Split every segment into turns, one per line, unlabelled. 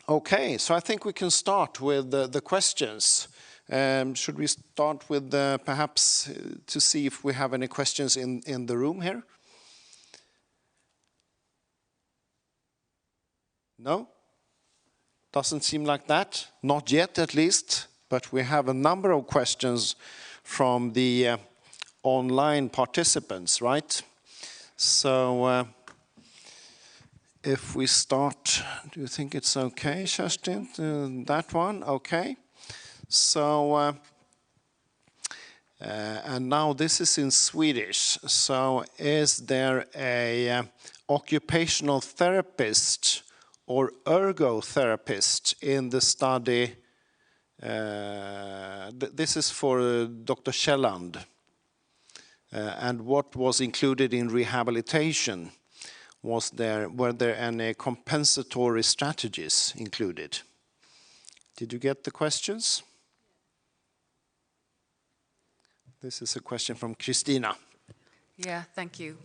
Okay, so I think we can start with the questions. Should we start with perhaps to see if we have any questions in the room here? No? Doesn't seem like that. Not yet, at least. But we have a number of questions from the online participants, right? So if we start, do you think it's okay, Kerstin? That one, okay. So, and now this is in Swedish. So is there a occupational therapist or ergotherapist in the study? This is for Dr. Kjelland. And what was included in rehabilitation? Were there any compensatory strategies included? Did you get the questions? This is a question from Christina.
Yeah, thank you.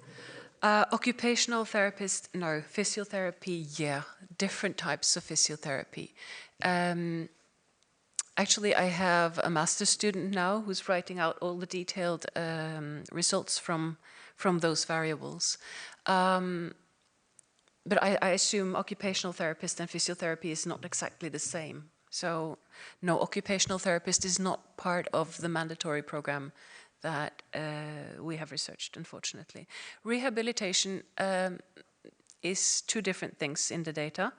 Occupational therapist, no. Physiotherapy, yeah. Different types of physiotherapy. Actually, I have a master's student now who's writing out all the detailed results from those variables. But I assume occupational therapist and physiotherapy is not exactly the same. So no, occupational therapist is not part of the mandatory program that we have researched, unfortunately. Rehabilitation is two different things in the data.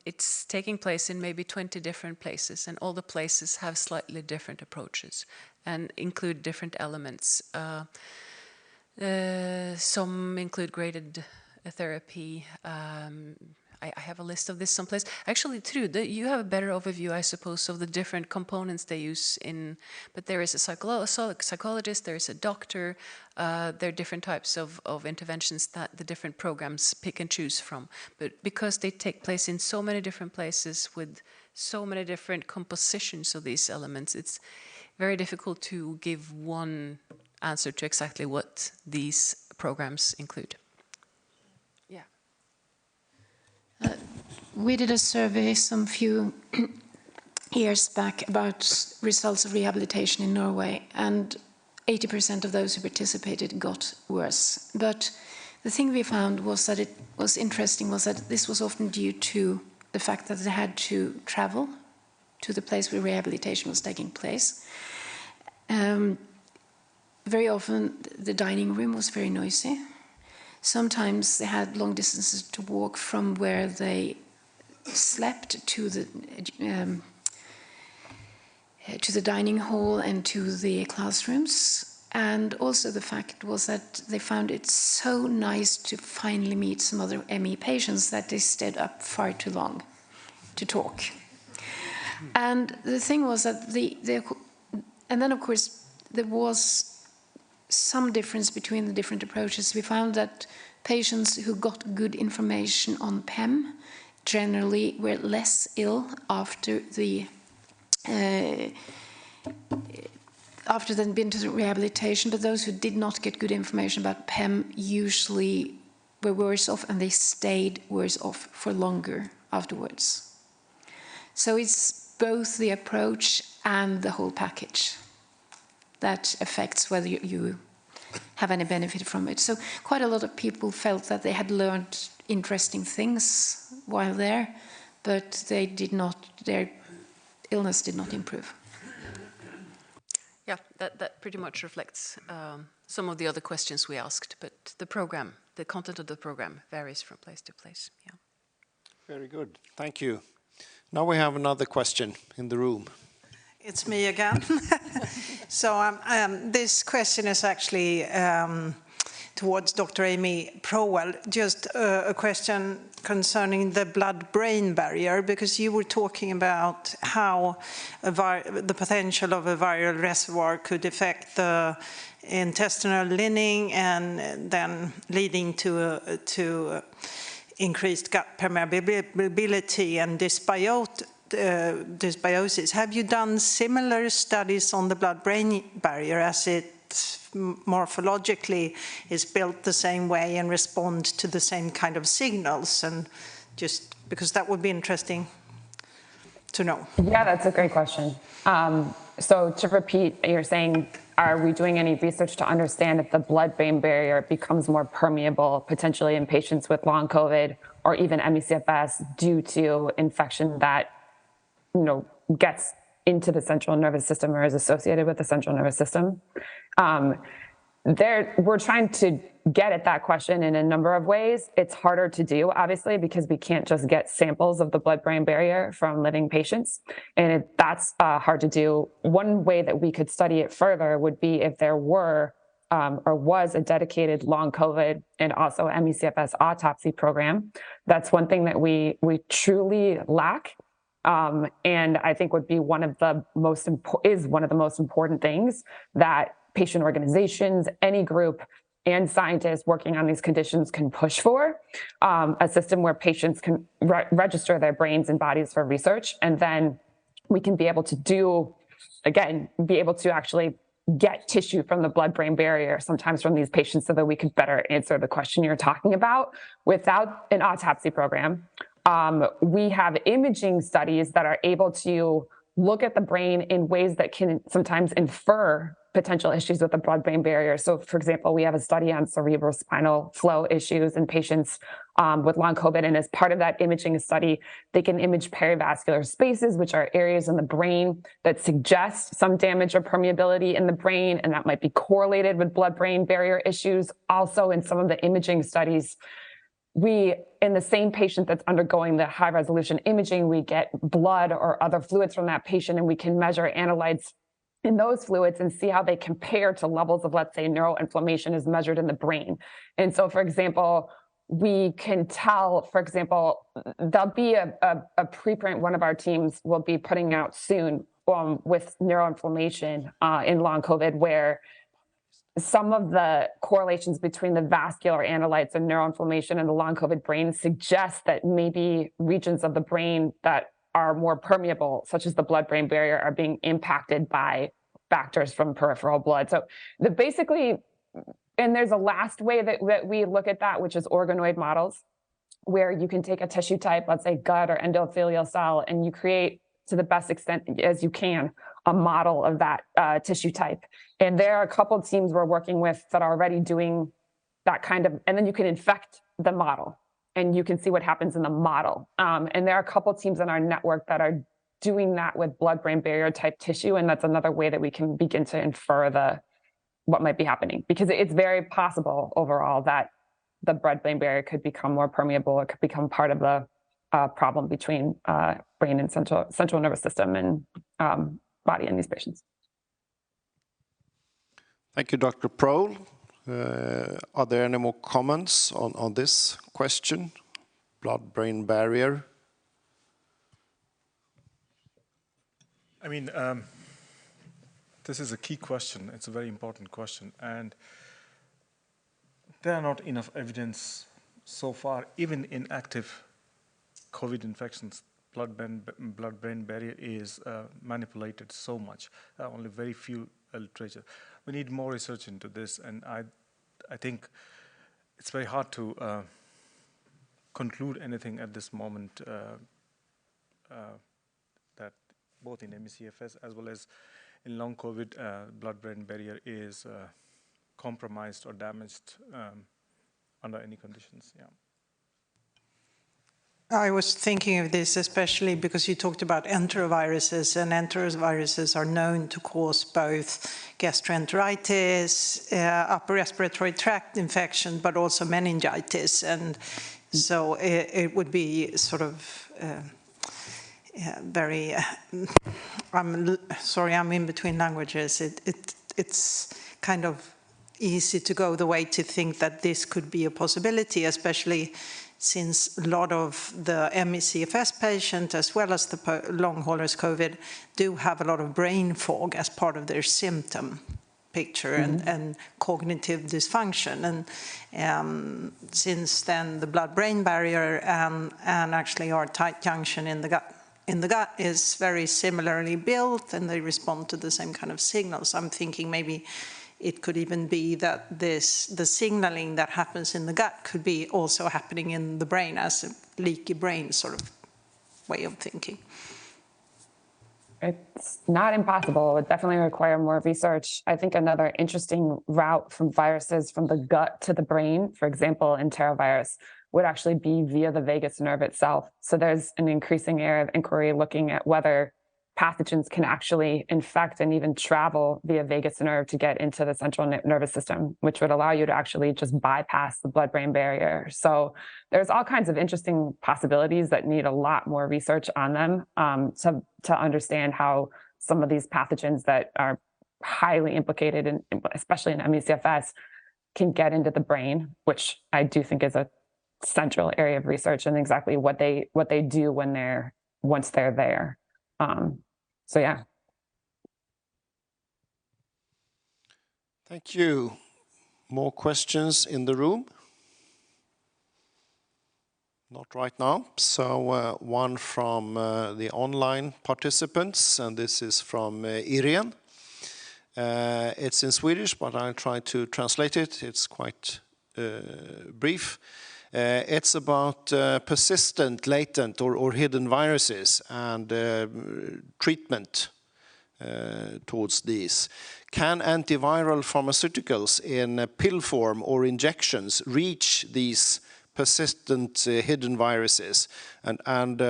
It's taking place in maybe 20 different places, and all the places have slightly different approaches and include different elements. Some include graded therapy. I have a list of this someplace. Actually, Trude, you have a better overview, I suppose, of the different components they use in. But there is a psychologist, there is a doctor. There are different types of interventions that the different programs pick and choose from. But because they take place in so many different places with so many different compositions of these elements, it's very difficult to give one answer to exactly what these programs include.
We did a survey some few years back about results of rehabilitation in Norway, and 80% of those who participated got worse. But the thing we found was that it was interesting was that this was often due to the fact that they had to travel to the place where rehabilitation was taking place. Very often the dining room was very noisy. Sometimes they had long distances to walk from where they slept to the dining hall and to the classrooms. And also the fact was that they found it so nice to finally meet some other ME patients that they stayed up far too long to talk. And the thing was that and then of course there was some difference between the different approaches. We found that patients who got good information on PEM generally were less ill after they'd been to the rehabilitation, but those who did not get good information about PEM usually were worse off, and they stayed worse off for longer afterwards. So it's both the approach and the whole package that affects whether you have any benefit from it. So quite a lot of people felt that they had learned interesting things while there, but their illness did not improve.
Yeah, that pretty much reflects some of the other questions we asked, but the content of the program varies from place to place. Yeah.
Very good, thank you. Now we have another question in the room.
It's me again. So this question is actually towards Dr. Amy Prowell. Just a question concerning the blood-brain barrier, because you were talking about how the potential of a viral reservoir could affect the intestinal lining and then leading to increased gut permeability and dysbiosis. Have you done similar studies on the blood-brain barrier, as it morphologically is built the same way and respond to the same kind of signals? And Just because that would be interesting to know.
Yeah, that's a great question. So to repeat, you're saying, are we doing any research to understand if the blood-brain barrier becomes more permeable, potentially in patients with long COVID or even ME-CFS due to infection that, gets into the central nervous system or is associated with the central nervous system? We're trying to get at that question in a number of ways. It's harder to do, obviously, because we can't just get samples of the blood-brain barrier from living patients, and that's hard to do. One way that we could study it further would be if there were or was a dedicated long COVID and also ME-CFS autopsy program. That's one thing that we truly lack, and I think would be one of the most important things that patient organizations, any group, and scientists working on these conditions can push for, a system where patients can register their brains and bodies for research, and then we can be able to actually get tissue from the blood-brain barrier, sometimes from these patients, so that we could better answer the question you're talking about. Without an autopsy program, we have imaging studies that are able to look at the brain in ways that can sometimes infer potential issues with the blood-brain barrier. So, for example, we have a study on cerebrospinal flow issues in patients with long COVID, and as part of that imaging study, they can image perivascular spaces, which are areas in the brain that suggest some damage or permeability in the brain, and that might be correlated with blood-brain barrier issues. Also, in some of the imaging studies, in the same patient that's undergoing the high-resolution imaging, we get blood or other fluids from that patient, and we can measure analytes in those fluids and see how they compare to levels of, let's say, neuroinflammation is measured in the brain. And so, for example, we can tell, there'll be a preprint one of our teams will be putting out soon with neuroinflammation in long COVID, where some of the correlations between the vascular analytes and neuroinflammation in the long COVID brain suggest that maybe regions of the brain that are more permeable, such as the blood-brain barrier, are being impacted by factors from peripheral blood. So and there's a last way that we look at that, which is organoid models, where you can take a tissue type, let's say gut or endothelial cell, and you create, to the best extent as you can, a model of that tissue type. And there are a couple of teams we're working with that are already doing that kind of, and then you can infect the model and you can see what happens in the model. And there are a couple of teams in our network that are doing that with blood-brain barrier type tissue, and that's another way that we can begin to infer what might be happening, because it's very possible overall that the blood-brain barrier could become more permeable. It could become part of the problem between brain and central nervous system and body in these patients.
Thank you, Dr. Prohl. Are there any more comments on this question? Blood-brain barrier?
I mean, this is a key question. It's a very important question. And there are not enough evidence so far, even in active COVID infections. Blood-brain barrier is manipulated so much. Only very few literature. We need more research into this, and I think it's very hard to conclude anything at this moment that both in ME-CFS as well as in long COVID, blood-brain barrier is compromised or damaged under any conditions. Yeah.
I was thinking of this especially because you talked about enteroviruses, and enteroviruses are known to cause both gastroenteritis, upper respiratory tract infection, but also meningitis. And so it would be sort of very, I'm sorry, I'm in between languages. It's kind of easy to go the way to think that this could be a possibility, especially since a lot of the ME-CFS patients, as well as the long haulers COVID, do have a lot of brain fog as part of their symptom picture and cognitive dysfunction. And since then, the blood-brain barrier and actually our tight junction in the gut is very similarly built, and they respond to the same kind of signals. I'm thinking maybe it could even be that the signaling that happens in the gut could be also happening in the brain as a leaky brain sort of way of thinking.
It's not impossible. It would definitely require more research. I think another interesting route from viruses from the gut to the brain, for example, enterovirus, would actually be via the vagus nerve itself. So there's an increasing area of inquiry looking at whether pathogens can actually infect and even travel via vagus nerve to get into the central nervous system, which would allow you to actually just bypass the blood-brain barrier. So there's all kinds of interesting possibilities that need a lot more research on them to understand how some of these pathogens that are highly implicated in, especially in ME/CFS, can get into the brain, which I do think is a central area of research, and exactly what they do once they're there. So yeah.
Thank you. More questions in the room? Not right now. So one from the online participants, and this is from Irene. It's in Swedish, but I'll try to translate it. It's quite brief. It's about persistent, latent, or hidden viruses and treatment towards these. Can antiviral pharmaceuticals in pill form or injections reach these persistent hidden viruses? And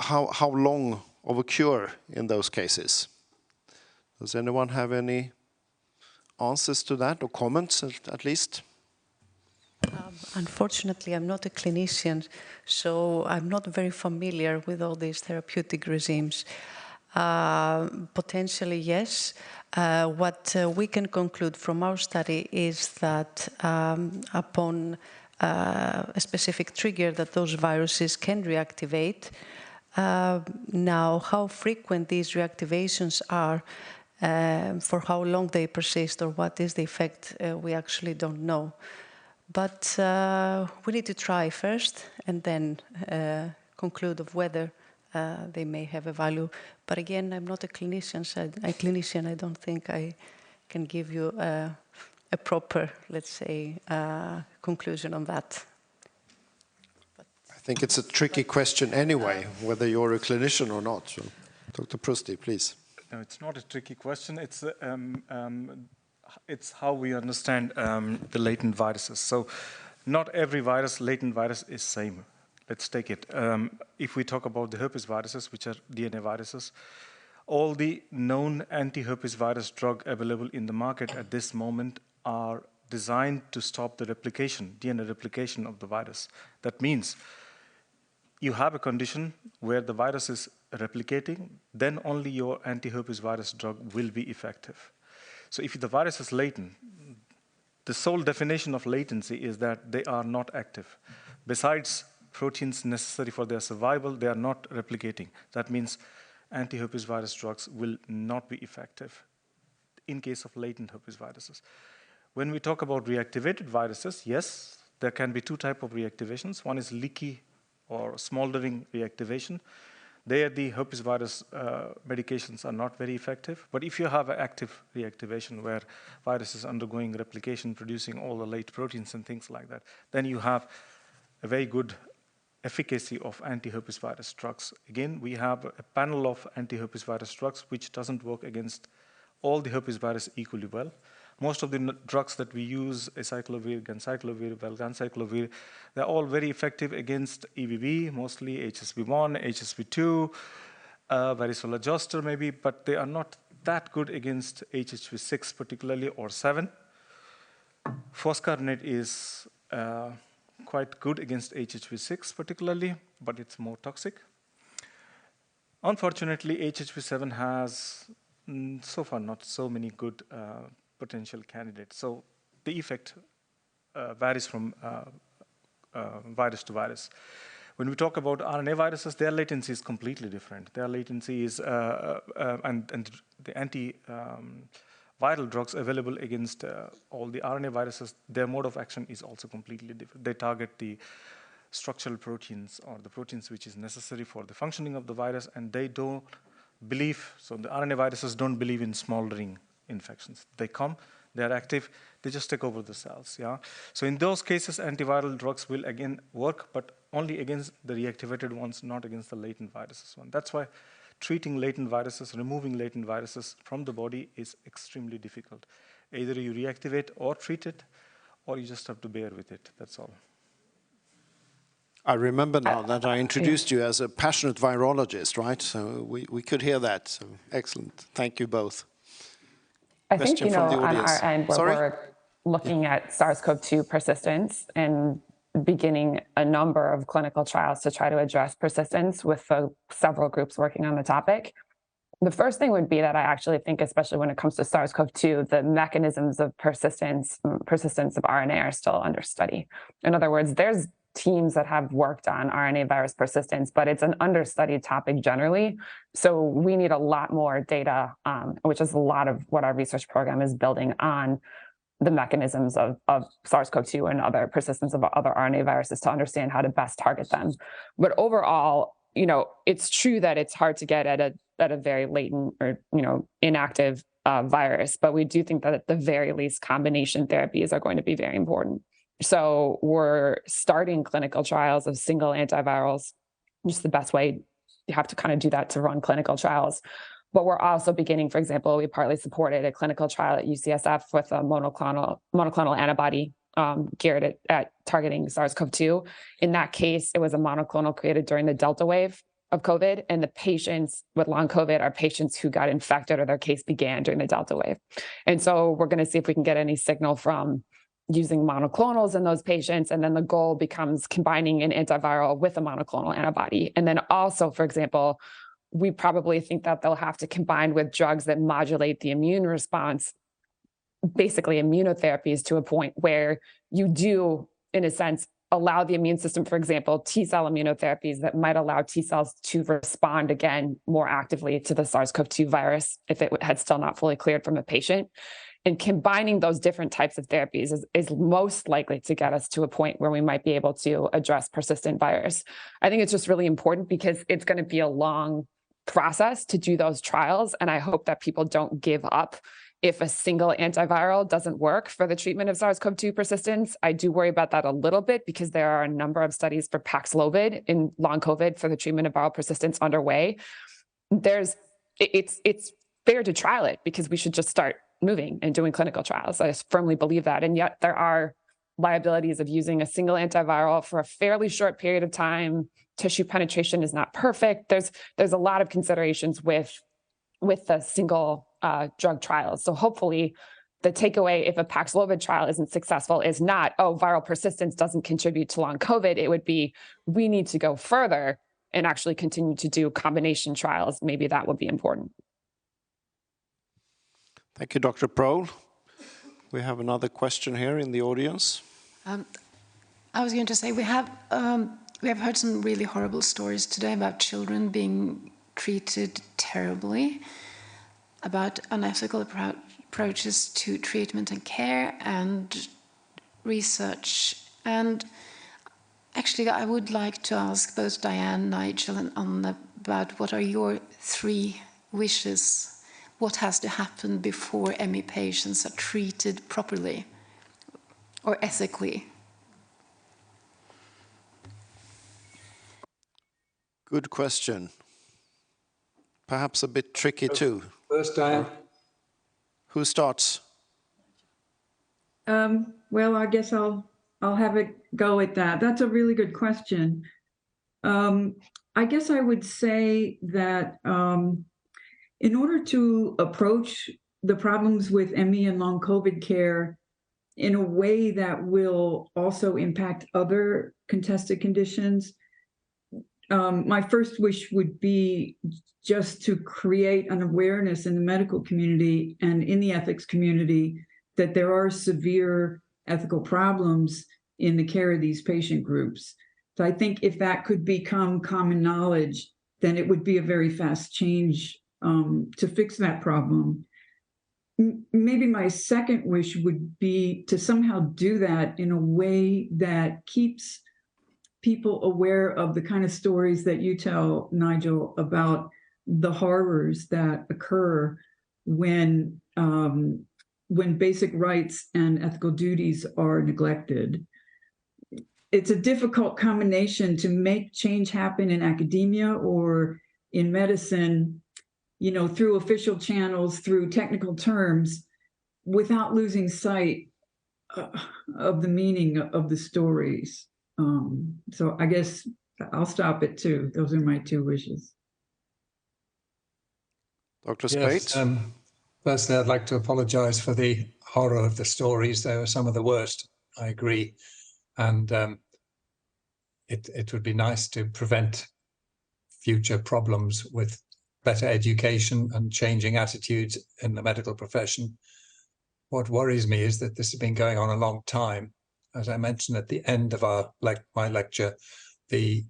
how long of a cure in those cases? Does anyone have any answers to that, or comments at least?
Unfortunately, I'm not a clinician, so I'm not very familiar with all these therapeutic regimes. Potentially, yes. What we can conclude from our study is that upon a specific trigger that those viruses can reactivate. Now, how frequent these reactivations are, for how long they persist, or what is the effect, we actually don't know. But we need to try first and then conclude of whether they may have a value. But again, I'm not a clinician, so I don't think I can give you a proper, let's say, conclusion on that.
I think it's a tricky question anyway, whether you're a clinician or not. So, Dr. Prusti, please.
No, it's not a tricky question. It's how we understand the latent viruses. So not every latent virus is same. Let's take it. If we talk about the herpes viruses, which are DNA viruses, all the known anti-herpes virus drug available in the market at this moment are designed to stop the replication, DNA replication of the virus. That means you have a condition where the virus is replicating, then only your anti-herpes virus drug will be effective. So if the virus is latent, the sole definition of latency is that they are not active. Besides proteins necessary for their survival, they are not replicating. That means anti-herpes virus drugs will not be effective in case of latent herpes viruses. When we talk about reactivated viruses, yes, there can be two types of reactivations. One is leaky or smoldering reactivation. There, the herpes virus medications are not very effective. But if you have an active reactivation where virus is undergoing replication, producing all the late proteins and things like that, then you have a very good efficacy of anti-herpes virus drugs. Again, we have a panel of anti-herpes virus drugs which doesn't work against all the herpes virus equally well. Most of the drugs that we use, acyclovir, ganciclovir, valganciclovir, they're all very effective against EBV, mostly HSV1, HSV2, varicella zoster maybe, but they are not that good against HHV6 particularly, or 7. Foscarnet is quite good against HHV6 particularly, but it's more toxic. Unfortunately, HHV7 has so far not so many good potential candidates. So the effect varies from virus to virus. When we talk about RNA viruses, their latency is completely different. Their latency is, and the anti-viral drugs available against all the RNA viruses, their mode of action is also completely different. They target the structural proteins, or the proteins which is necessary for the functioning of the virus, and they don't believe, so the RNA viruses don't believe in smoldering infections. They come, they're active, they just take over the cells, yeah? So in those cases, antiviral drugs will again work, but only against the reactivated ones, not against the latent viruses one. That's why treating latent viruses, removing latent viruses from the body is extremely difficult. Either you reactivate or treat it, or you just have to bear with it, that's all.
I remember now that I introduced you as a passionate virologist, right? So we could hear that. So excellent. Thank you both.
I think, on our end, where we're looking at SARS-CoV-2 persistence and beginning a number of clinical trials to try to address persistence with several groups working on the topic. The first thing would be that I actually think, especially when it comes to SARS-CoV-2, the mechanisms of persistence of RNA are still under study. In other words, there's teams that have worked on RNA virus persistence, but it's an understudied topic generally. So we need a lot more data, which is a lot of what our research program is building on, the mechanisms of SARS-CoV-2 and other persistence of other RNA viruses to understand how to best target them. But overall, it's true that it's hard to get at a very latent or, inactive virus, but we do think that at the very least combination therapies are going to be very important. So we're starting clinical trials of single antivirals. Just the best way, you have to kind of do that to run clinical trials. But we're also beginning, for example, we partly supported a clinical trial at UCSF with a monoclonal antibody geared at targeting SARS-CoV-2. In that case, it was a monoclonal created during the Delta wave of COVID, and the patients with long COVID are patients who got infected or their case began during the Delta wave. And so we're going to see if we can get any signal from using monoclonals in those patients, and then the goal becomes combining an antiviral with a monoclonal antibody. And then also, for example, we probably think that they'll have to combine with drugs that modulate the immune response, basically immunotherapies, to a point where you do, in a sense, allow the immune system, for example, T-cell immunotherapies that might allow T-cells to respond again more actively to the SARS-CoV-2 virus if it had still not fully cleared from a patient. And combining those different types of therapies is most likely to get us to a point where we might be able to address persistent virus. I think it's just really important because it's going to be a long process to do those trials. And I hope that people don't give up if a single antiviral doesn't work for the treatment of SARS-CoV-2 persistence. I do worry about that a little bit because there are a number of studies for Paxlovid in long COVID for the treatment of viral persistence underway. It's fair to trial it because we should just start moving and doing clinical trials. I firmly believe that. And yet there are liabilities of using a single antiviral for a fairly short period of time. Tissue penetration is not perfect. There's a lot of considerations with the single drug trials. So hopefully the takeaway, if a Paxlovid trial isn't successful, is not, oh, viral persistence doesn't contribute to long COVID. It would be, we need to go further and actually continue to do combination trials. Maybe that would be important.
Thank you, Dr. Prohl. We have another question here in the audience.
I was going to say we have heard some really horrible stories today about children being treated terribly, about unethical approaches to treatment and care and research. And actually, I would like to ask both Diane, Nigel, and Anna about what are your 3 wishes? What has to happen before ME patients are treated properly or ethically?
Good question. Perhaps a bit tricky too.
First, Diane.
Who starts?
Well, I guess I'll have a go at that. That's a really good question. I guess I would say that in order to approach the problems with ME and long COVID care in a way that will also impact other contested conditions, my first wish would be just to create an awareness in the medical community and in the ethics community that there are severe ethical problems in the care of these patient groups. So I think if that could become common knowledge, then it would be a very fast change to fix that problem. Maybe my second wish would be to somehow do that in a way that keeps people aware of the kind of stories that you tell, Nigel, about the horrors that occur when when basic rights and ethical duties are neglected. It's a difficult combination to make change happen in academia or in medicine, you know, through official channels, through technical terms, without losing sight of the meaning of the stories. So I guess I'll stop at 2. Those are my 2 wishes.
Dr. Spate?
Yes, firstly, I'd like to apologize for the horror of the stories. They were some of the worst, I agree. And it would be nice to prevent future problems with better education and changing attitudes in the medical profession. What worries me is that this has been going on a long time. As I mentioned at the end of my lecture, the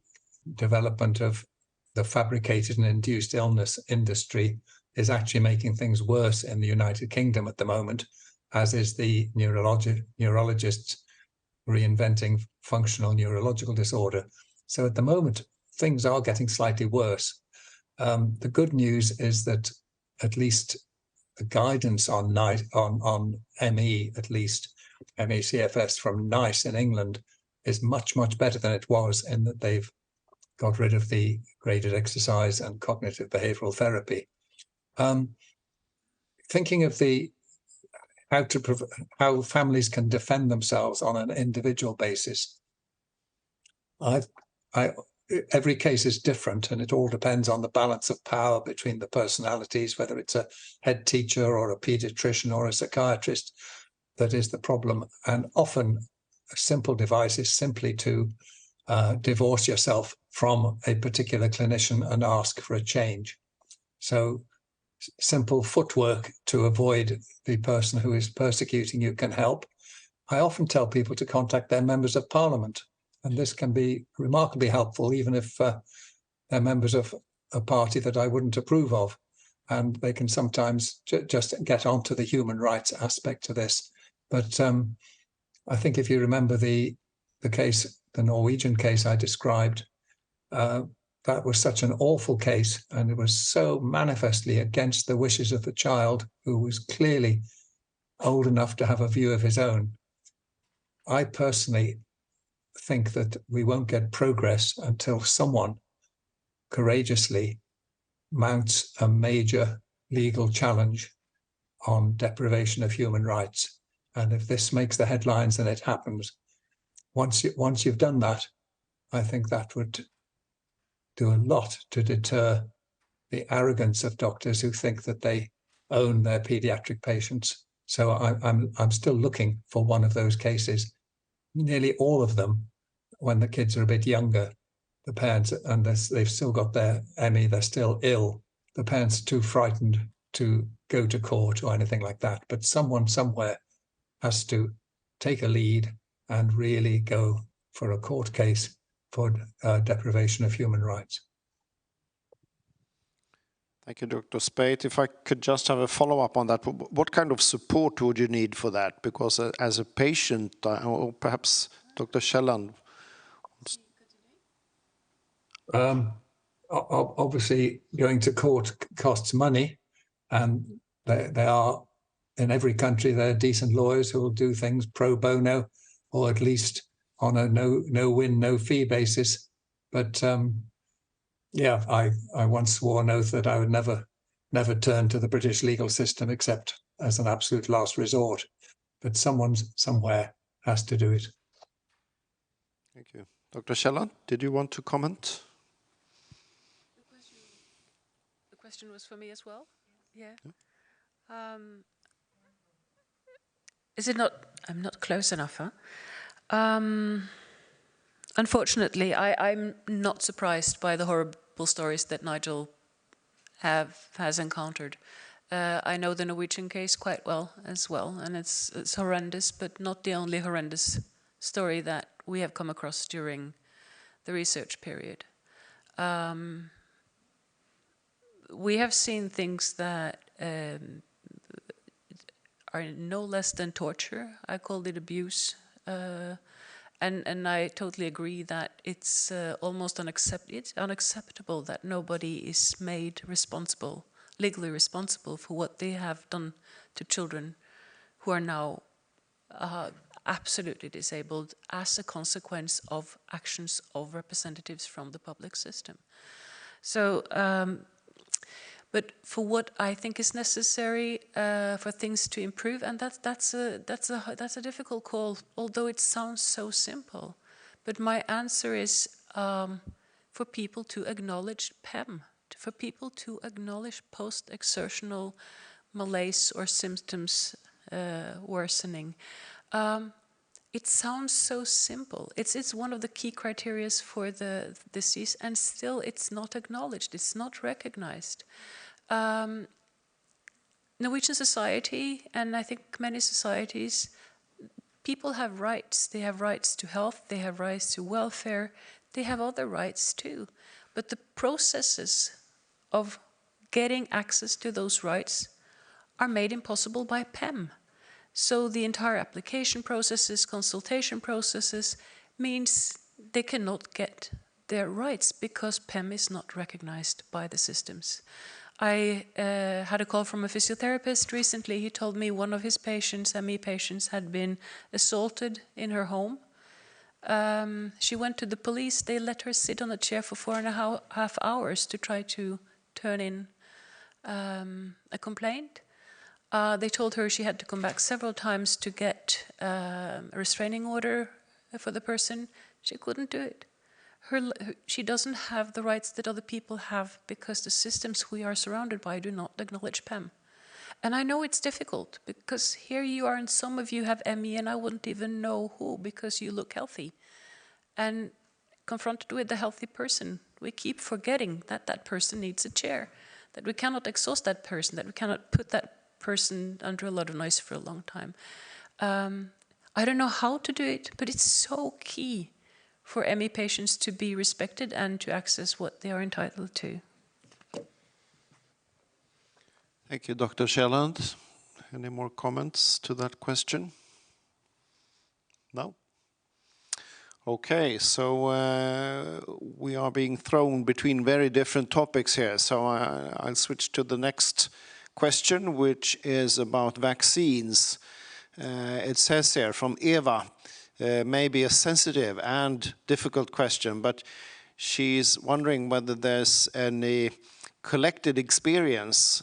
development of the fabricated and induced illness industry is actually making things worse in the United Kingdom at the moment, as is the neurologists reinventing functional neurological disorder. So at the moment, things are getting slightly worse. The good news is that at least the guidance on ME, at least ME-CFS from NICE in England, is much, much better than it was, in that they've got rid of the graded exercise and cognitive behavioral therapy. Thinking of how families can defend themselves on an individual basis, every case is different, and it all depends on the balance of power between the personalities, whether it's a head teacher or a pediatrician or a psychiatrist that is the problem. And often a simple device is simply to divorce yourself from a particular clinician and ask for a change. So simple footwork to avoid the person who is persecuting you can help. I often tell people to contact their members of parliament, and this can be remarkably helpful, even if they're members of a party that I wouldn't approve of. And they can sometimes just get onto the human rights aspect of this. But I think if you remember the case, the Norwegian case I described, that was such an awful case, and it was so manifestly against the wishes of the child, who was clearly old enough to have a view of his own. I personally think that we won't get progress until someone courageously mounts a major legal challenge on deprivation of human rights. And if this makes the headlines, then it happens. Once you've done that, I think that would do a lot to deter the arrogance of doctors who think that they own their pediatric patients. So I'm still looking for one of those cases. Nearly all of them, when the kids are a bit younger, the parents, and they've still got their ME, they're still ill, the parents are too frightened to go to court or anything like that. But someone somewhere has to take a lead and really go for a court case for deprivation of human rights.
Thank you, Dr. Spate. If I could just have a follow-up on that, what kind of support would you need for that? Because as a patient, or perhaps Dr. Kjelland.
Obviously, going to court costs money, and they are, in every country, there are decent lawyers who will do things pro bono, or at least on a no-win, no-fee basis. But yeah, I once swore an oath that I would never turn to the British legal system except as an absolute last resort. But someone somewhere has to do it.
Thank you. Dr. Kjelland, did you want to comment?
The question was for me as well? Yeah. Is it not? I'm not close enough, huh? Unfortunately, I'm not surprised by the horrible stories that Nigel has encountered. I know the Norwegian case quite well as well, and it's horrendous, but not the only horrendous story that we have come across during the research period. We have seen things that are no less than torture. I called it abuse. And I totally agree that it's almost unacceptable that nobody is made responsible, legally responsible for what they have done to children who are now absolutely disabled as a consequence of actions of representatives from the public system. So, but for what I think is necessary for things to improve, and that's a difficult call, although it sounds so simple. But my answer is for people to acknowledge PEM, for people to acknowledge post-exertional malaise or symptoms worsening. It sounds so simple. It's one of the key criteria for the disease, and still it's not acknowledged, it's not recognized. Norwegian society, and I think many societies, people have rights. They have rights to health, they have rights to welfare, they have other rights too. But the processes of getting access to those rights are made impossible by PEM. So the entire application processes, consultation processes, means they cannot get their rights because PEM is not recognized by the systems. I had a call from a physiotherapist recently. He told me one of his patients, ME patients, had been assaulted in her home. She went to the police. They let her sit on a chair for 4.5 hours to try to turn in a complaint. They told her she had to come back several times to get a restraining order for the person. She couldn't do it. She doesn't have the rights that other people have because the systems we are surrounded by do not acknowledge PEM. And I know it's difficult because here you are and some of you have ME and I wouldn't even know who because you look healthy. And confronted with the healthy person, we keep forgetting that that person needs a chair, that we cannot exhaust that person, that we cannot put that person under a lot of noise for a long time. I don't know how to do it, but it's so key for ME patients to be respected and to access what they are entitled to.
Thank you, Dr. Kjelland. Any more comments to that question? No? Okay, so we are being thrown between very different topics here, so I'll switch to the next question, which is about vaccines. It says here from Eva, maybe a sensitive and difficult question, but she's wondering whether there's any collected experience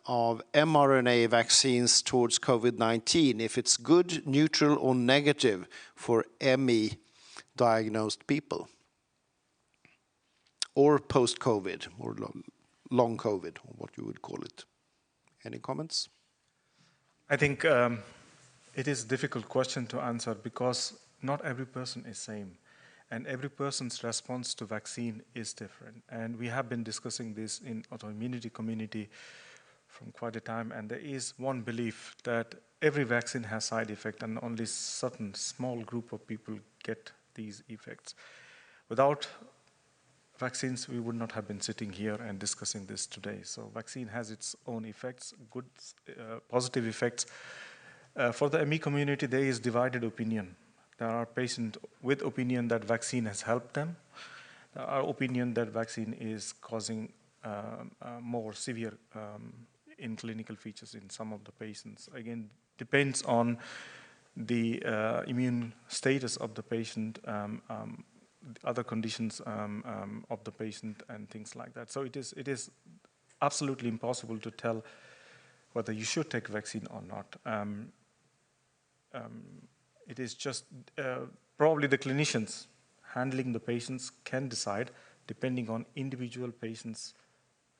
of mRNA vaccines towards COVID-19, if it's good, neutral, or negative for ME-diagnosed people, or post-COVID, or long COVID, or what you would call it. Any comments?
I think it is a difficult question to answer because not every person is same. And every person's response to vaccine is different. And we have been discussing this in autoimmunity community from quite a time. And there is one belief that every vaccine has side effects and only certain small group of people get these effects. Without vaccines, we would not have been sitting here and discussing this today. So vaccine has its own effects, good, positive effects. For the ME community, there is divided opinion. There are patients with opinion that vaccine has helped them. There are opinion that vaccine is causing more severe in clinical features in some of the patients. Again, depends on the immune status of the patient, other conditions of the patient and things like that. So it is absolutely impossible to tell whether you should take vaccine or not. It is just probably the clinicians handling the patients can decide, depending on individual patient's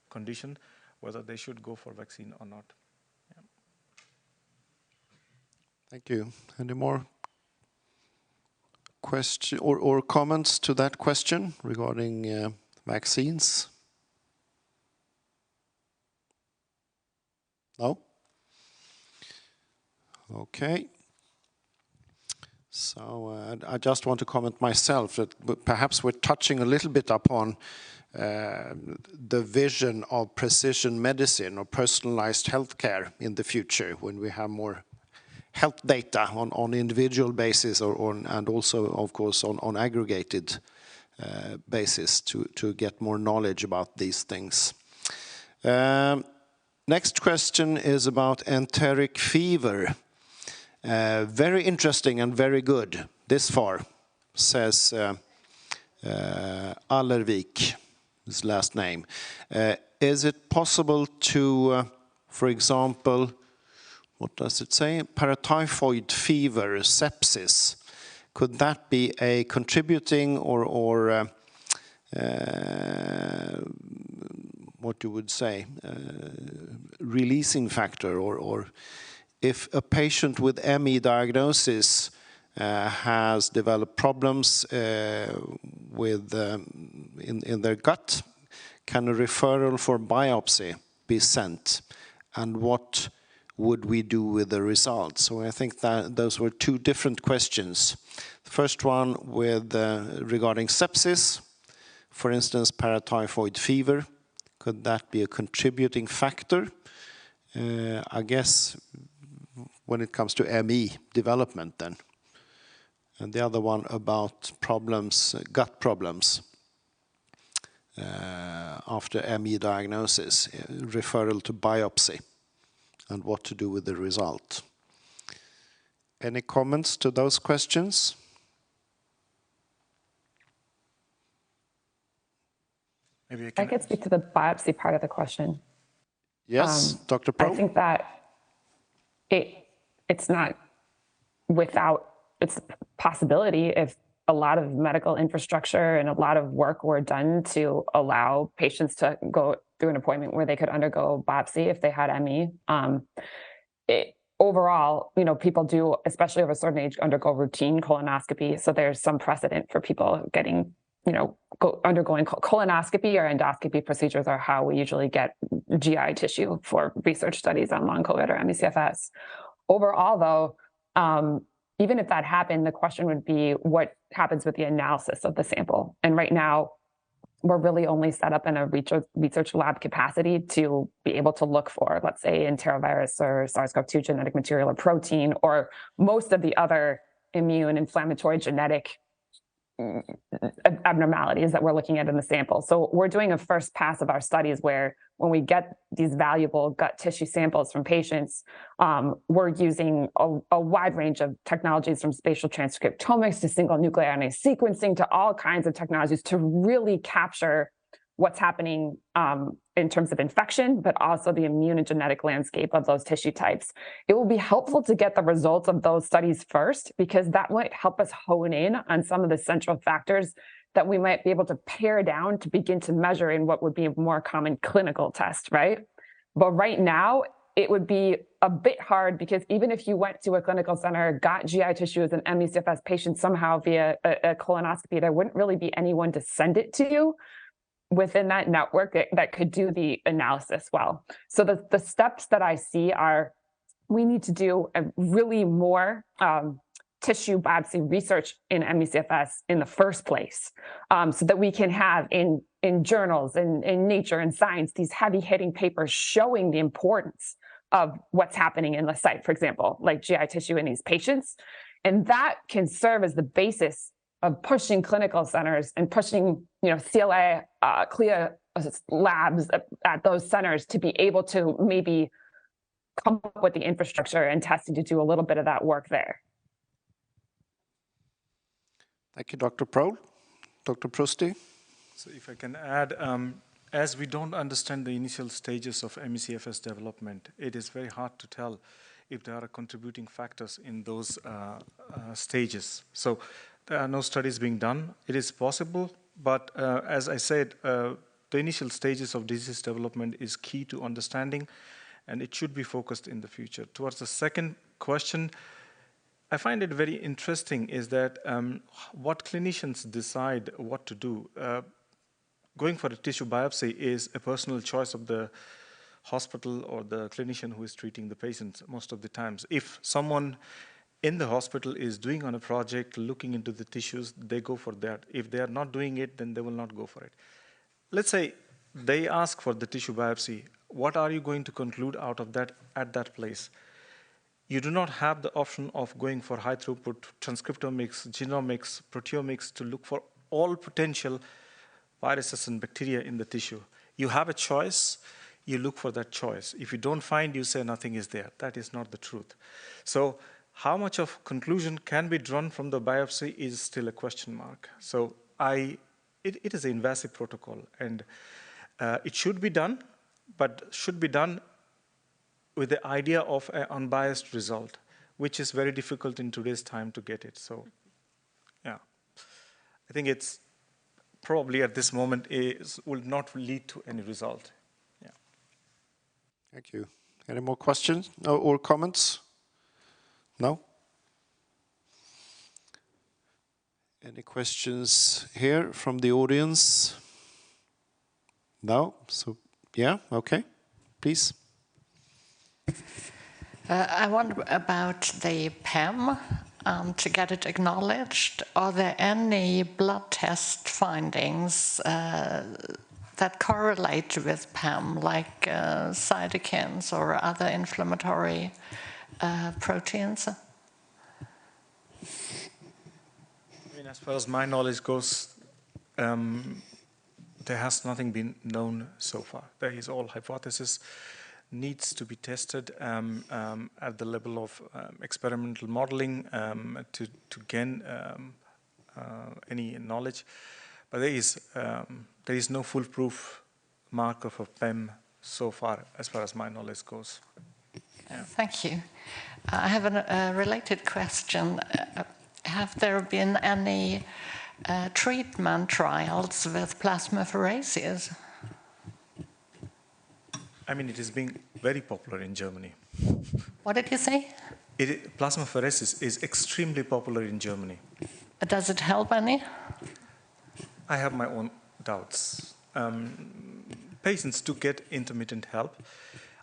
condition, whether they should go for vaccine or not. Yeah.
Thank you. Any more question or comments to that question regarding vaccines? No? Okay. So I just want to comment myself that perhaps we're touching a little bit upon the vision of precision medicine or personalized healthcare in the future when we have more health data on individual basis and also, of course, on aggregated basis to get more knowledge about these things. Next question is about enteric fever. Very interesting and very good this far, says Allervik, his last name. Is it possible to, for example, what does it say? Paratyphoid fever, sepsis. Could that be a contributing or what you would say, releasing factor, or if a patient with ME diagnosis has developed problems with in their gut, can a referral for biopsy be sent? And what would we do with the results? So I think that those were two different questions. The first one with regarding sepsis, for instance, paratyphoid fever. Could that be a contributing factor? I guess when it comes to ME development then. And the other one about problems, gut problems after ME diagnosis, referral to biopsy, and what to do with the result. Any comments to those questions?
Maybe
I could speak to the biopsy part of the question.
Yes, Dr. Pro?
I think that it's not without its possibility if a lot of medical infrastructure and a lot of work were done to allow patients to go through an appointment where they could undergo biopsy if they had ME. Overall, people do, especially over a certain age, undergo routine colonoscopy. So there's some precedent for people getting, undergoing colonoscopy or endoscopy procedures are how we usually get GI tissue for research studies on long COVID or ME/CFS. Overall, though, even if that happened, the question would be what happens with the analysis of the sample. And right now, we're really only set up in a research lab capacity to be able to look for, let's say, enterovirus or SARS-CoV-2 genetic material or protein, or most of the other immune inflammatory genetic abnormalities that we're looking at in the sample. So we're doing a first pass of our studies where when we get these valuable gut tissue samples from patients, we're using a wide range of technologies from spatial transcriptomics to single nuclear RNA sequencing to all kinds of technologies to really capture what's happening in terms of infection, but also the immune and genetic landscape of those tissue types. It will be helpful to get the results of those studies first, because that might help us hone in on some of the central factors that we might be able to pare down to begin to measure in what would be a more common clinical test, right? But right now, it would be a bit hard, because even if you went to a clinical center, got GI tissue as an ME/CFS patient somehow via a colonoscopy, there wouldn't really be anyone to send it to within that network that could do the analysis well. So the steps that I see are, we need to do a really more tissue biopsy research in ME/CFS in the first place, so that we can have in journals, in Nature and Science, these heavy-hitting papers showing the importance of what's happening in the site, for example, like GI tissue in these patients. And that can serve as the basis of pushing clinical centers and pushing, CLIA, CLIA labs at those centers to be able to maybe come up with the infrastructure and testing to do a little bit of that work there.
Thank you, Dr. Prohl. Dr. Prusti?
So if I can add, as we don't understand the initial stages of ME/CFS development, it is very hard to tell if there are contributing factors in those stages. So there are no studies being done. It is possible, but as I said, the initial stages of disease development is key to understanding, and it should be focused in the future. Towards the second question, I find it very interesting is that what clinicians decide what to do. Going for a tissue biopsy is a personal choice of the hospital or the clinician who is treating the patient most of the times. If someone in the hospital is doing on a project, looking into the tissues, they go for that. If they are not doing it, then they will not go for it. Let's say they ask for the tissue biopsy. What are you going to conclude out of that at that place? You do not have the option of going for high throughput transcriptomics, genomics, proteomics to look for all potential viruses and bacteria in the tissue. You have a choice. you look for that choice. If you don't find, you say nothing is there. That is not the truth. So how much of conclusion can be drawn from the biopsy is still a question mark. So it is an invasive protocol, and it should be done, but should be done with the idea of an unbiased result, which is very difficult in today's time to get it. So, yeah, I think it's probably at this moment will not lead to any result. Yeah.
Thank you. Any more questions or comments? No? Any questions here from the audience? No? So, yeah, okay, please.
I wonder about the PEM. To get it acknowledged, are there any blood test findings that correlate with PEM, like cytokines or other inflammatory proteins?
I mean, as far as my knowledge goes, there has nothing been known so far. There is all hypothesis, needs to be tested at the level of experimental modeling to gain any knowledge. But there is no foolproof marker for PEM so far as my knowledge goes.
Yeah. Thank you. I have a related question. Have there been any treatment trials with plasmapheresis?
I mean, it is being very popular in Germany.
What did you say?
Plasmapheresis is extremely popular in Germany.
Does it help any?
I have my own doubts. Patients do get intermittent help.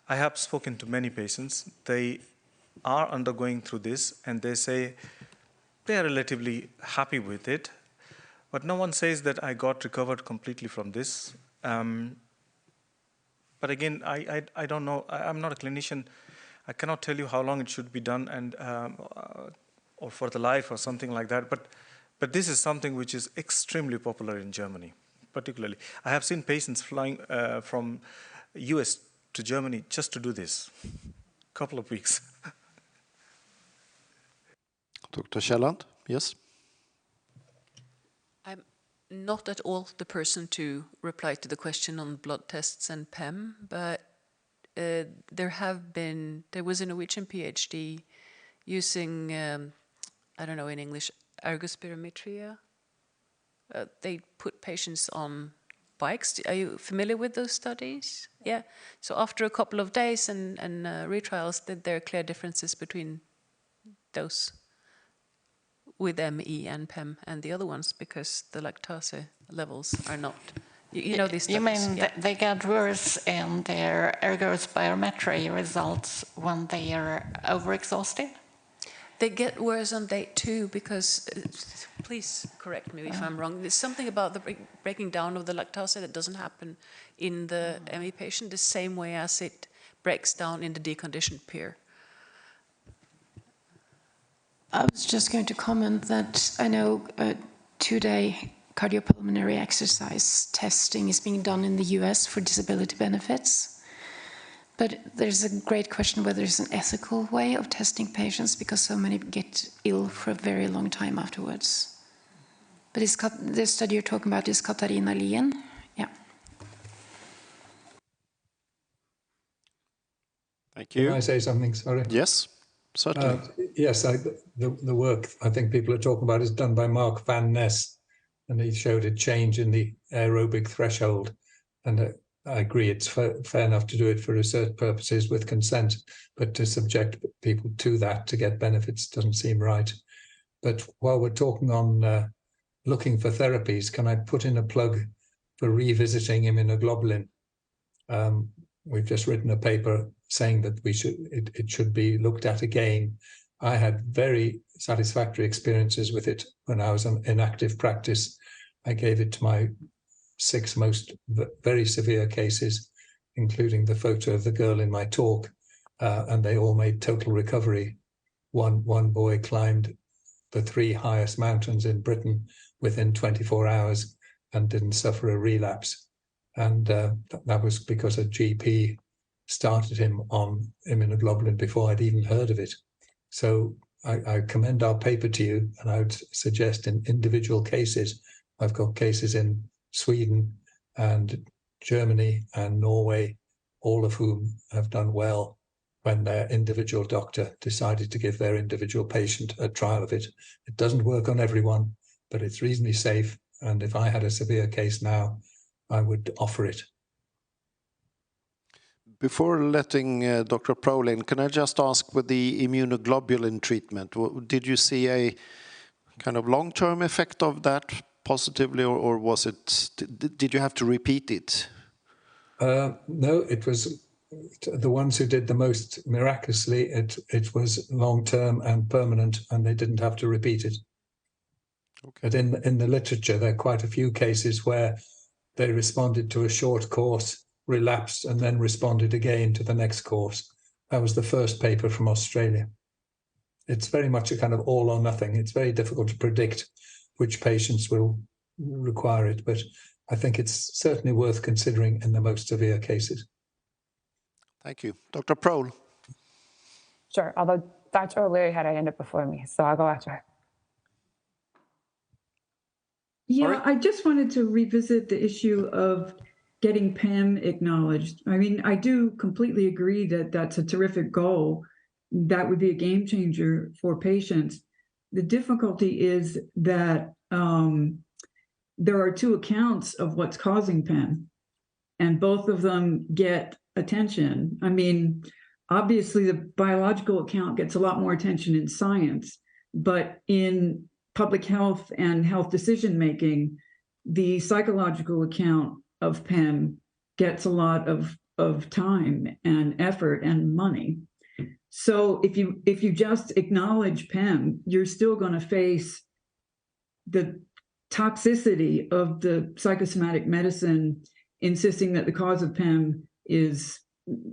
I have spoken to many patients. They are undergoing through this, and they say they are relatively happy with it. But no one says that I got recovered completely from this. But again, I don't know. I'm not a clinician. I cannot tell you how long it should be done, and or for the life or something like that. But this is something which is extremely popular in Germany, particularly. I have seen patients flying from US to Germany just to do this. Couple of weeks.
Dr. Kjelland, yes?
I'm not at all the person to reply to the question on blood tests and PEM, but there was a Norwegian PhD using, I don't know in English, ergospirometria. They put patients on bikes. Are you familiar with those studies? Yeah. So after a couple of days and retrials, there are clear differences between those with ME and PEM and the other ones because the lactase levels are not. You know these studies.
You mean they get worse in their ergospirometry results when they are overexhausted?
They get worse on day 2 because, please correct me if I'm wrong, there's something about the breaking down of the lactase that doesn't happen in the ME patient the same way as it breaks down in the deconditioned peer.
I was just going to comment that I know 2-day cardiopulmonary exercise testing is being done in the US for disability benefits. But there's a great question whether there's an ethical way of testing patients because so many get ill for a very long time afterwards. But the study you're talking about is Katarina Lien. Yeah.
Thank you.
Can I say something? Sorry.
Yes, certainly.
Yes, the work I think people are talking about is done by Mark van Ness, and he showed a change in the aerobic threshold. And I agree, it's fair enough to do it for research purposes with consent, but to subject people to that to get benefits doesn't seem right. But while we're talking on looking for therapies, can I put in a plug for revisiting immunoglobulin? We've just written a paper saying that it should be looked at again. I had very satisfactory experiences with it when I was in active practice. I gave it to my 6 most very severe cases, including the photo of the girl in my talk, and they all made total recovery. One boy climbed the 3 highest mountains in Britain within 24 hours and didn't suffer a relapse. And that was because a GP started him on immunoglobulin before I'd even heard of it. So I commend our paper to you, and I would suggest in individual cases, I've got cases in Sweden and Germany and Norway, all of whom have done well when their individual doctor decided to give their individual patient a trial of it. It doesn't work on everyone, but it's reasonably safe. And if I had a severe case now, I would offer it.
Before letting Dr. Prohl in, can I just ask, with the immunoglobulin treatment, did you see a kind of long-term effect of that positively, or was it, did you have to repeat it?
No, it was the ones who did the most miraculously. It was long-term and permanent, and they didn't have to repeat it. Okay. But in the literature, there are quite a few cases where they responded to a short course, relapsed, and then responded again to the next course. That was the first paper from Australia. It's very much a kind of all or nothing. It's very difficult to predict which patients will require it, but I think it's certainly worth considering in the most severe cases.
Thank you. Dr. Prohl.
Sure, although Dr. O'Leary had her hand up before me, so I'll go after her.
Yeah, I just wanted to revisit the issue of getting PEM acknowledged. I mean, I do completely agree that that's a terrific goal. That would be a game changer for patients. The difficulty is that there are two accounts of what's causing PEM, and both of them get attention. I mean, obviously the biological account gets a lot more attention in science, but in public health and health decision-making, the psychological account of PEM gets a lot of time and effort and money. So if you just acknowledge PEM, you're still going to face the toxicity of the psychosomatic medicine insisting that the cause of PEM is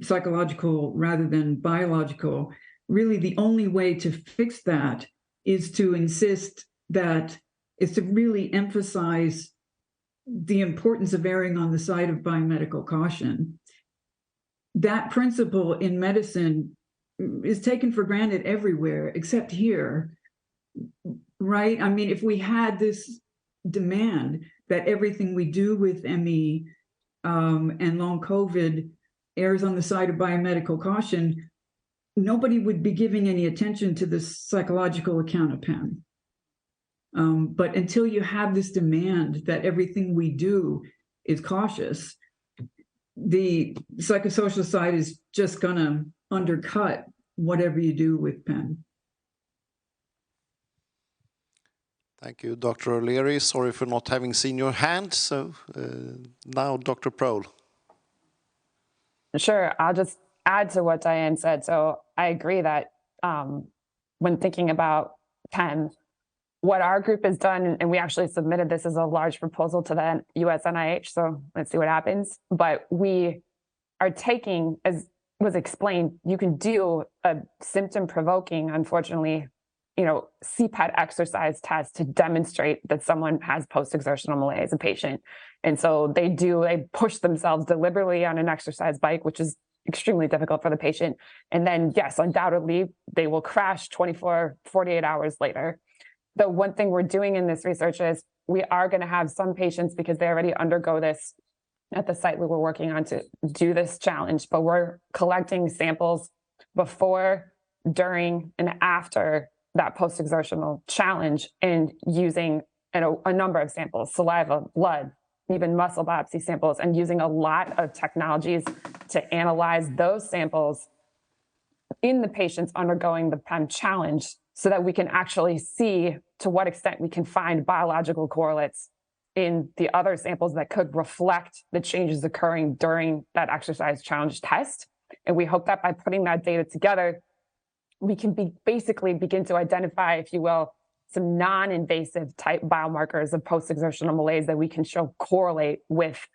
psychological rather than biological. Really, the only way to fix that is to really emphasize the importance of erring on the side of biomedical caution. That principle in medicine is taken for granted everywhere except here, right? I mean, if we had this demand that everything we do with ME and long COVID errs on the side of biomedical caution, nobody would be giving any attention to the psychological account of PEM. But until you have this demand that everything we do is cautious, the psychosocial side is just going to undercut whatever you do with PEM.
Thank you, Dr. O'Leary. Sorry for not having seen your hand. So now, Dr. Prohl.
Sure, I'll just add to what Diane said. So I agree that when thinking about PEM, what our group has done, and we actually submitted this as a large proposal to the US NIH, so let's see what happens. But we are taking, as was explained, you can do a symptom-provoking, unfortunately, CPET exercise test to demonstrate that someone has post-exertional malaise, a patient. And so they push themselves deliberately on an exercise bike, which is extremely difficult for the patient. And then, yes, undoubtedly, they will crash 24, 48 hours later. The one thing we're doing in this research is we are going to have some patients, because they already undergo this at the site we were working on to do this challenge, but we're collecting samples before, during, and after that post-exertional challenge, and using a number of samples, saliva, blood, even muscle biopsy samples, and using a lot of technologies to analyze those samples in the patients undergoing the PEM challenge, so that we can actually see to what extent we can find biological correlates in the other samples that could reflect the changes occurring during that exercise challenge test. And we hope that by putting that data together, we can basically begin to identify, if you will, some non-invasive type biomarkers of post-exertional malaise that we can show correlate with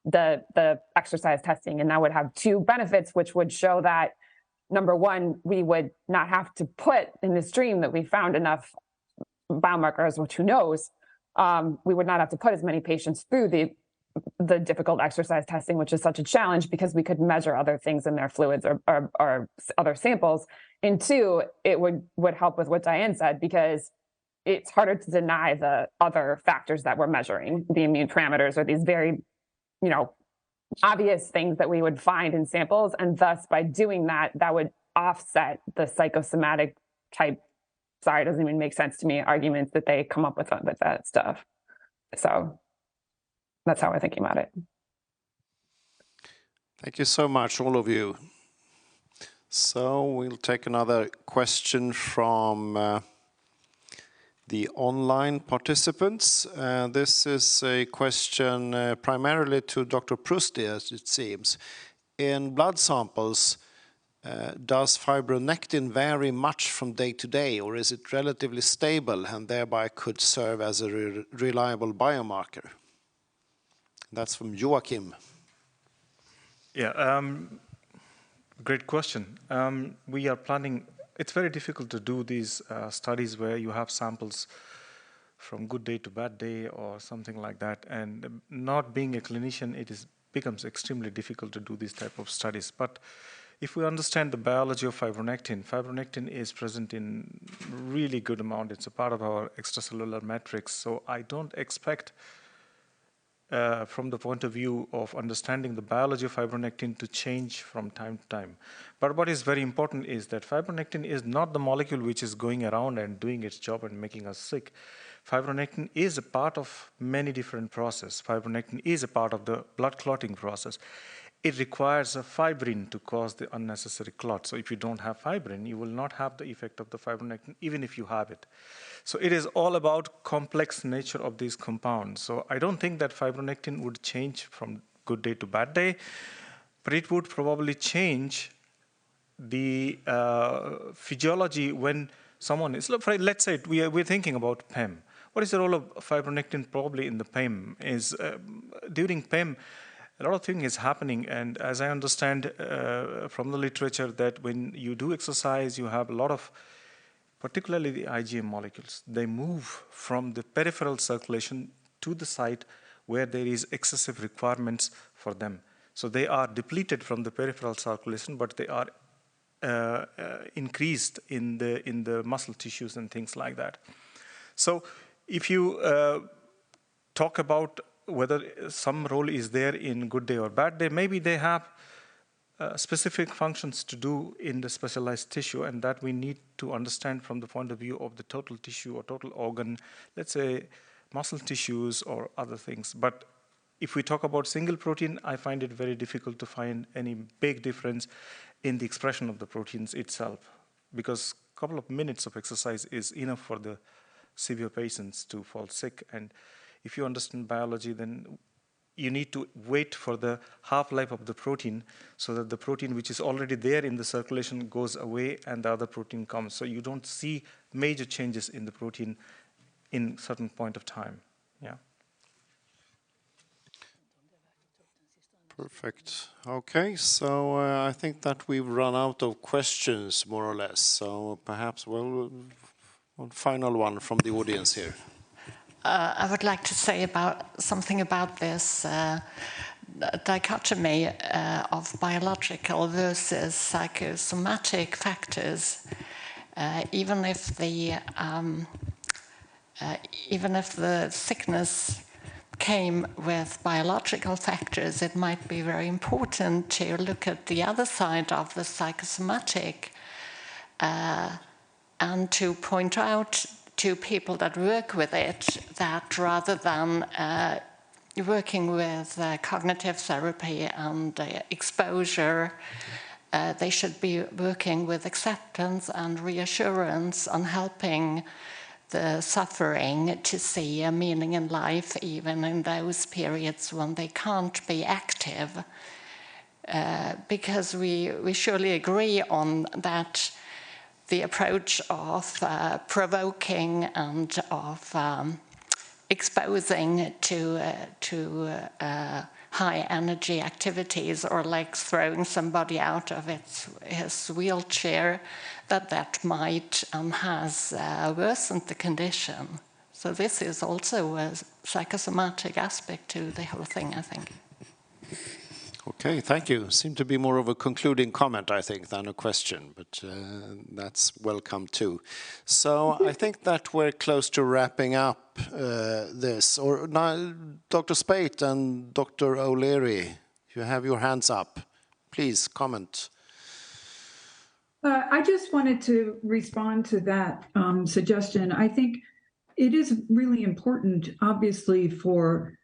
the exercise testing. And that would have two benefits, which would show that, number one, we would not have to put in the stream that we found enough biomarkers, which who knows, we would not have to put as many patients through the the difficult exercise testing, which is such a challenge because we could measure other things in their fluids or other samples. And two, it would help with what Diane said, because it's harder to deny the other factors that we're measuring, the immune parameters, or these very, obvious things that we would find in samples. And thus, by doing that, that would offset the psychosomatic type, sorry, it doesn't even make sense to me, arguments that they come up with that stuff. So that's how we're thinking about it.
Thank you so much, all of you. So we'll take another question from the online participants. This is a question primarily to Dr. Prusti, as it seems. In blood samples, does fibronectin vary much from day to day, or is it relatively stable and thereby could serve as a reliable biomarker? That's from Joachim.
Yeah, great question. We are planning. It's very difficult to do these studies where you have samples from good day to bad day or something like that. And not being a clinician, it becomes extremely difficult to do these type of studies. But if we understand the biology of fibronectin, fibronectin is present in really good amount. It's a part of our extracellular matrix. So I don't expect, from the point of view of understanding the biology of fibronectin, to change from time to time. But what is very important is that fibronectin is not the molecule which is going around and doing its job and making us sick. Fibronectin is a part of many different processes. Fibronectin is a part of the blood clotting process. It requires a fibrin to cause the unnecessary clot. So if you don't have fibrin, you will not have the effect of the fibronectin, even if you have it. So it is all about complex nature of these compounds. So I don't think that fibronectin would change from good day to bad day, but it would probably change the physiology when someone is, let's say we're thinking about PEM. What is the role of fibronectin probably in the PEM? Is during PEM, a lot of things is happening, and as I understand from the literature, that when you do exercise, you have a lot of, particularly the IgM molecules, they move from the peripheral circulation to the site where there is excessive requirements for them. So they are depleted from the peripheral circulation, but they are increased in the muscle tissues and things like that. So if you talk about whether some role is there in good day or bad day, maybe they have specific functions to do in the specialized tissue, and that we need to understand from the point of view of the total tissue or total organ, let's say muscle tissues or other things. But if we talk about single protein, I find it very difficult to find any big difference in the expression of the proteins itself, because a couple of minutes of exercise is enough for the severe patients to fall sick. And if you understand biology, then you need to wait for the half-life of the protein so that the protein which is already there in the circulation goes away and the other protein comes. So you don't see major changes in the protein in certain point of time. Yeah.
Perfect. Okay, so I think that we've run out of questions, more or less. So perhaps, well, one final one from the audience here.
I would like to say something about this dichotomy of biological versus psychosomatic factors. Even if the sickness came with biological factors, it might be very important to look at the other side of the psychosomatic and to point out to people that work with it that rather than working with cognitive therapy and exposure, they should be working with acceptance and reassurance on helping the suffering to see a meaning in life, even in those periods when they can't be active. Because we surely agree on that the approach of provoking and of exposing to high energy activities, or like throwing somebody out of his wheelchair, that might has worsened the condition. So this is also a psychosomatic aspect to the whole thing, I think.
Okay, thank you. Seemed to be more of a concluding comment, I think, than a question, but that's welcome too. So I think that we're close to wrapping up this. Or now, Dr. Spate and Dr. O'Leary, you have your hands up. Please comment.
I just wanted to respond to that suggestion. I think it is really important, obviously, for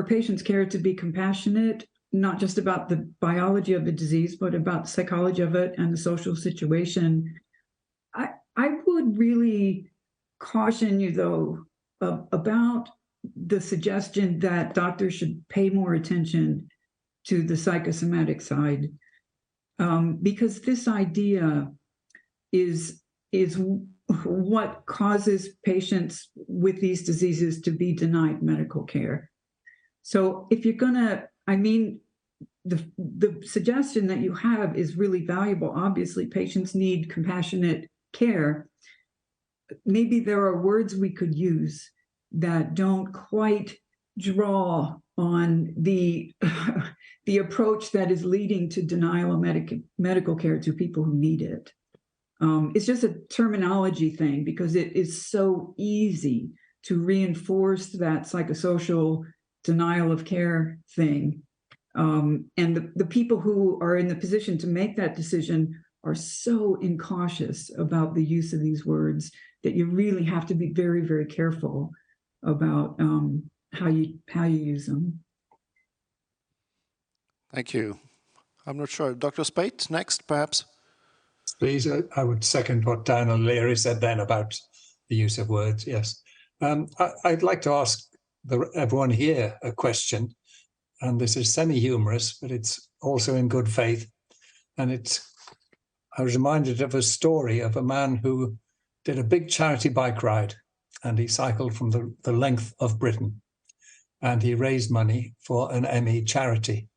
patients' care to be compassionate, not just about the biology of the disease, but about the psychology of it and the social situation. I would really caution you, though, about the suggestion that doctors should pay more attention to the psychosomatic side, because this idea is what causes patients with these diseases to be denied medical care. So if you're gonna, I mean, the suggestion that you have is really valuable. Obviously, patients need compassionate care. Maybe there are words we could use that don't quite draw on the approach that is leading to denial of medical care to people who need it. It's just a terminology thing, because it is so easy to reinforce that psychosocial denial of care thing. And the people who are in the position to make that decision are so incautious about the use of these words that you really have to be very, very careful about how you use them.
Thank you. I'm not sure. Dr. Spate, next, perhaps?
Please, I would second what Dan O'Leary said then about the use of words, yes. I'd like to ask everyone here a question, and this is semi-humorous, but it's also in good faith. And I was reminded of a story of a man who did a big charity bike ride, and he cycled from the length of Britain, and he raised money for an ME charity.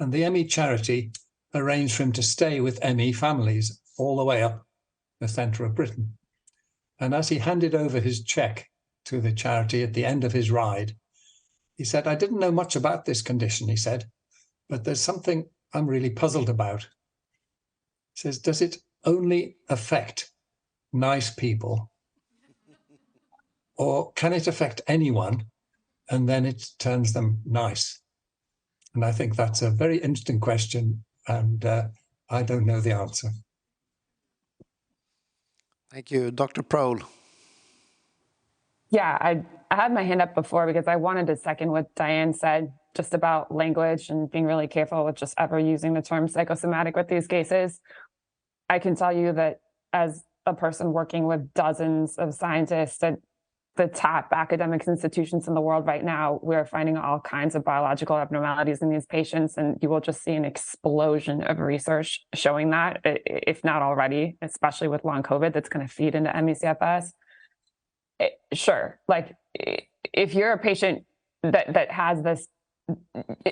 And the ME charity arranged for him to stay with ME families all the way up the centre of Britain. And as he handed over his cheque to the charity at the end of his ride, he said, "I didn't know much about this condition," he said, "but there's something I'm really puzzled about." He says, "Does it only affect nice people, or can it affect anyone and then it turns them nice?" And I think that's a very interesting question, and I don't know the answer.
Thank you. Dr. Prohl.
Yeah, I had my hand up before because I wanted to second what Diane said just about language and being really careful with just ever using the term psychosomatic with these cases. I can tell you that as a person working with dozens of scientists at the top academic institutions in the world right now, we're finding all kinds of biological abnormalities in these patients, and you will just see an explosion of research showing that, if not already, especially with long COVID, that's going to feed into ME-CFS. Sure, like if you're a patient that has this,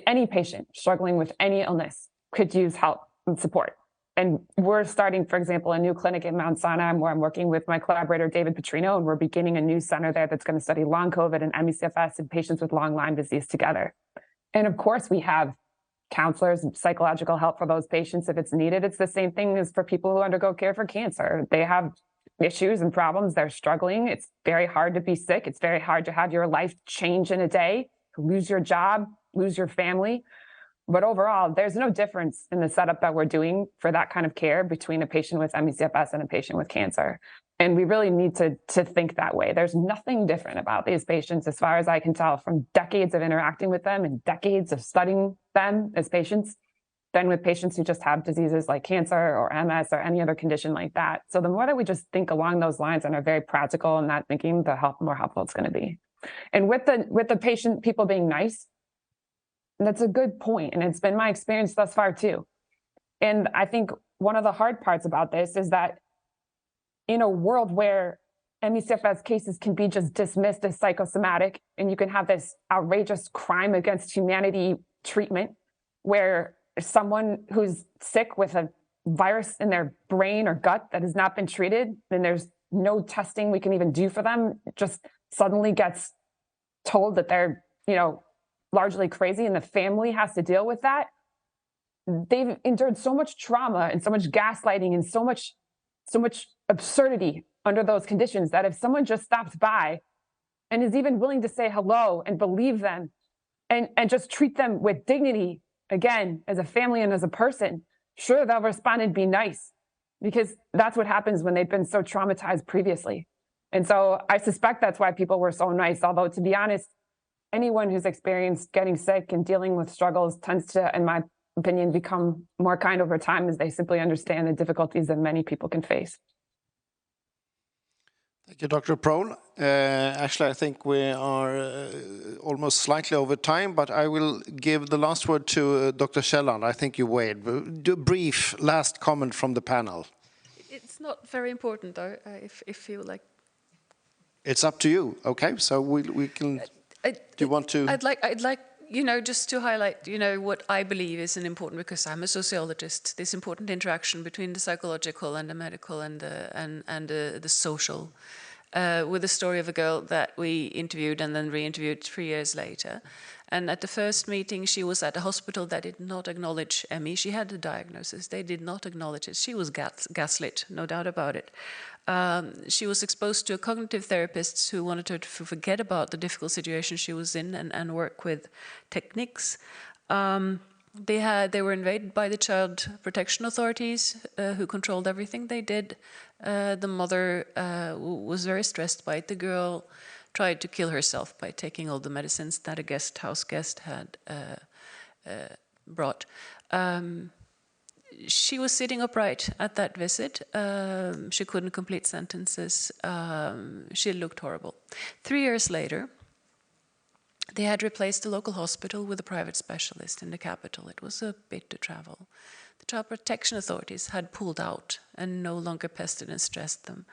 any patient struggling with any illness could use help and support. And we're starting, for example, a new clinic in Mount Sinai where I'm working with my collaborator, David Petrino, and we're beginning a new center there that's going to study long COVID and ME-CFS in patients with long Lyme disease together. And of course, we have counselors and psychological help for those patients if it's needed. It's the same thing as for people who undergo care for cancer. They have issues and problems. They're struggling. It's very hard to be sick. It's very hard to have your life change in a day, lose your job, lose your family. But overall, there's no difference in the setup that we're doing for that kind of care between a patient with ME-CFS and a patient with cancer. And we really need to think that way. There's nothing different about these patients, as far as I can tell, from decades of interacting with them and decades of studying them as patients, than with patients who just have diseases like cancer or MS or any other condition like that. So the more that we just think along those lines and are very practical in that thinking, the more helpful it's going to be. And with the patient, people being nice, that's a good point, and it's been my experience thus far too. And I think one of the hard parts about this is that in a world where ME-CFS cases can be just dismissed as psychosomatic, and you can have this outrageous crime against humanity treatment where someone who's sick with a virus in their brain or gut that has not been treated, then there's no testing we can even do for them just suddenly gets told that they're, largely crazy and the family has to deal with that. They've endured so much trauma and so much gaslighting and so much absurdity under those conditions that if someone just stops by and is even willing to say hello and believe them and just treat them with dignity, again, as a family and as a person, sure, they'll respond and be nice, because that's what happens when they've been so traumatized previously. And so I suspect that's why people were so nice, although to be honest, anyone who's experienced getting sick and dealing with struggles tends to, in my opinion, become more kind over time as they simply understand the difficulties that many people can face.
Thank you, Dr. Prohl. Actually, I think we are almost slightly over time, but I will give the last word to Dr. Kjelland. I think you wait. Do a brief last comment from the panel.
It's not very important, though, if you like.
It's up to you. Okay, so we can. Do you want to?
I'd like, just to highlight, what I believe is an important, because I'm a sociologist, this important interaction between the psychological and the medical and the social, with the story of a girl that we interviewed and then re-interviewed 3 years later. And at the first meeting, she was at a hospital that did not acknowledge ME. She had the diagnosis. They did not acknowledge it. She was gaslit, no doubt about it. She was exposed to cognitive therapists who wanted her to forget about the difficult situation she was in and work with techniques. They were invaded by the child protection authorities who controlled everything they did. The mother was very stressed by it. The girl tried to kill herself by taking all the medicines that a house guest had brought. She was sitting upright at that visit. She couldn't complete sentences. She looked horrible. 3 years later, they had replaced the local hospital with a private specialist in the capital. It was a bit to travel. The child protection authorities had pulled out and no longer pestered and stressed them.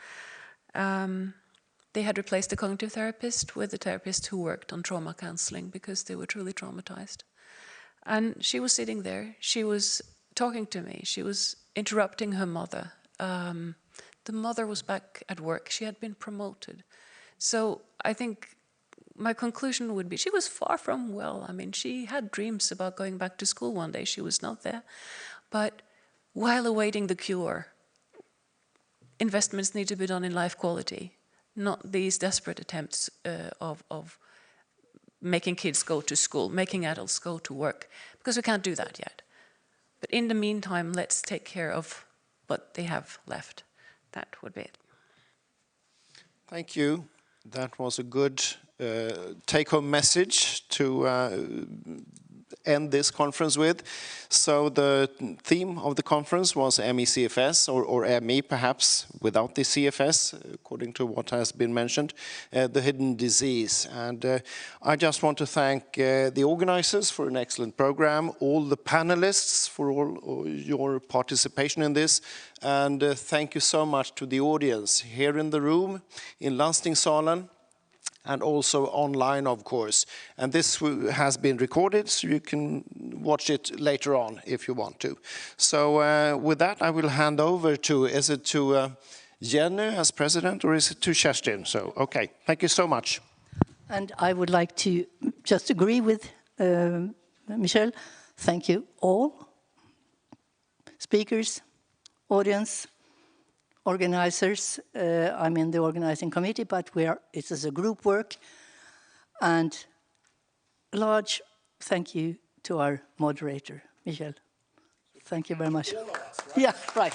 They had replaced the cognitive therapist with a therapist who worked on trauma counseling because they were truly traumatized. And she was sitting there. She was talking to me. She was interrupting her mother. The mother was back at work. She had been promoted. So I think my conclusion would be she was far from well. I mean, she had dreams about going back to school one day. She was not there. But while awaiting the cure, investments need to be done in life quality, not these desperate attempts of making kids go to school, making adults go to work, because we can't do that yet. But in the meantime, let's take care of what they have left. That would be it.
Thank you. That was a good take-home message to end this conference with. So the theme of the conference was ME-CFS, or ME perhaps without the CFS, according to what has been mentioned, the hidden disease. And I just want to thank the organizers for an excellent program, all the panelists for all your participation in this, and thank you so much to the audience here in the room, in Landstingssalen, and also online, of course. And this has been recorded, so you can watch it later on if you want to. So with that, I will hand over to, is it to Jenny as president, or is it to Kerstin? So, okay, thank you so much.
And I would like to just agree with Michelle. Thank you all, speakers, audience, organizers. I'm in the organizing committee, but it is a group work. And a large thank you to our moderator, Michelle. Thank you very much. Yeah, right.